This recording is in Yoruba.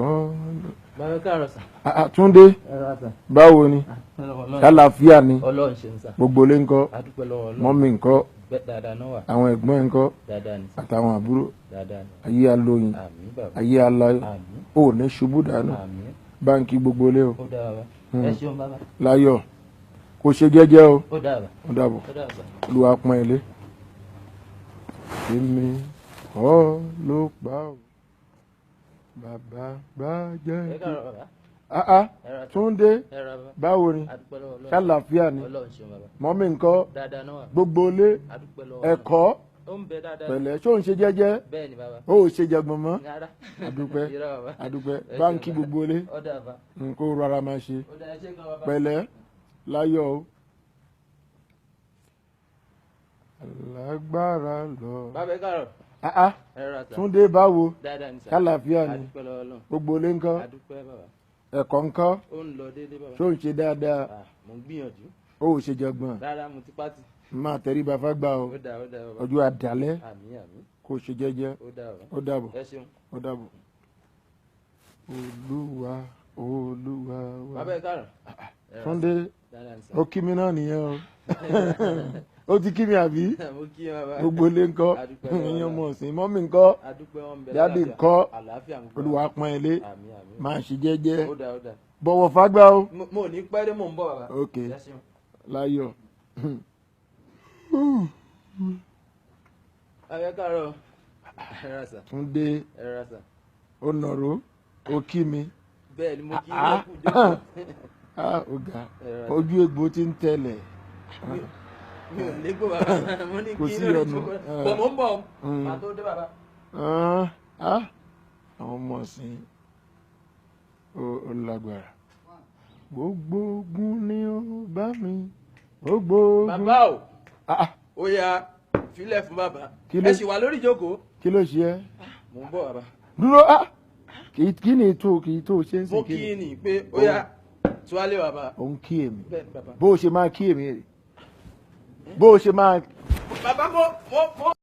nǹkan. Bàbá káàárọ̀ sà. Túndé báwo ni ṣàlàáfíà ni Ọlọ́run ṣe ń sà. gbogbo ilé ńkọ́ Adúpẹ́ lọ́wọ́ Ọlọ́run. mọ́mì ńkọ́ Dáadáa náà wà. àwọn ẹ̀gbọ́n ẹ̀ ńkọ́ Dáadáa ni sà. àtàwọn àbúrò Dáadáa ni. ayé alóyin Àmín bàbá. ayé aláyọ̀ Àmín. ò ní ṣubú dànù Àmín. báńkì gbogbo ilé o Ó dáa bàbá. Ẹ ṣeun bàbá. láyọ̀ kò ṣe jẹ́jẹ́ o Ó dáa bàbá. ó dàbọ̀ Ó dáa bàbá. olúwa pọ́n ilé èmi kọ́ ló pa ọ́ bàbá bá jẹ́ Ẹ káàárọ̀ bàbá. Túndé Ẹ ra bàbá. báwo ni Adúpẹ́ lọ́wọ́ Ọlọ́run. ṣàlàáfíà ni Ọlọ́run ṣeun bàbá. mọ́mì ńkọ́ Dáadáa náà wà. gbogbo ilé Adúpẹ́ lọ́wọ́ Ọlọ́run. ẹ̀kọ́ Ó ń bẹ dáadáa. pẹ̀lẹ́ ṣó ń ṣe jẹ́jẹ́ Bẹ́ẹ̀ ni bàbá. ó ò ṣe jẹgbọn mọ́ Rárá. adúpẹ́ Irọ́ bàbá. adúpẹ́ Ẹ ṣeun báńkì bàbá. gbogbo ilé Ó dáa bàbá. kó rárá máa ṣe Ó dáa ẹ ṣé gan bàbá. pẹ̀lẹ́ láyọ̀ o lágbára lọ. Bàbá ẹ káàárọ̀. Ẹ ra sà. Túndé báwo Dáadáa ni sà. ṣàlàáfíà ni Adúpẹ́ lọ́wọ́ Ọlọ́run. gbogbo ilé ńkọ́ Adúpẹ́ bàbá. ẹ̀kọ́ ńkọ́ Ó ń lọ déédéé bàbá. ṣó ń ṣe dáadáa Mo ń gbìyànjú. ó ò ṣe jẹgbọn Rárá mo ti pátì. máa tẹríba fágbá o Ó dáa bàbá. ọjọ́ àdálẹ́ Àmín àmín. kó ṣe jẹ́jẹ́ Ó dáa bàbá. ó dàbọ̀ Ẹ ṣeun. ó dàbọ̀. Olúwa Olúwa wa. Bàbá ẹ káàárọ̀. Túndé Dáadáa ni sà. ó kí mi náà nìyẹn o ó ti kí mi àbí Mo kí ẹ bàbá. gbogbo ilé ńkọ́ Adúpẹ́ lọ́wọ́ ẹ̀yin Ọlọ́run. ọmọ ọ̀sìn mọ́mì ńkọ́ Adúpẹ́ wọn bẹ dáàdì lálàáfíà. ńkọ́ Àlàáfíà ń gbọ́. Olúwa pọ́n ilé Àmín àmín. máa ṣe jẹ́jẹ́ Ó dáa ó dáa. bọ̀wọ̀ fágbá o Mo ò ní pẹ́ dé mò ń bọ̀ bàbá. ok Ẹ ṣeun. láyọ̀ Bàbá ẹ káàárọ̀. Ẹ ra sà. Túndé Ẹ ra sà. ó nàró ó kí mi Bẹ́ẹ̀ ni mo kí yín kú jókòó. ó ga ojú egbò ti ń tẹ̀lẹ̀ Mi ò légbò bàbá. Mo ní Kò kí sí lórí ọ̀nà. jókòó. Bọ̀ mò ń bọ̀. Màá tó dé bàbá. àwọn ọmọ ọ̀sìn ó lágbára gbogbo ogun ni ó bá mi gbogbo ogun. Bàbá o. Ó yá filẹ̀ fún bàbá. Kí ló- Ẹ sì wà lórí ìjókòó. kí ló ṣe ẹ́ Mò ń bọ̀ bàbá. dúró kí ni tó ṣe ń Mo sìn kí kí yín ni ní pé ó yá tuwálé bàbá. òun kí èmi Bẹ́ẹ̀ ni bàbá. bó o ṣe máa kí èmi rè bó o ṣe máa Bàbá mo.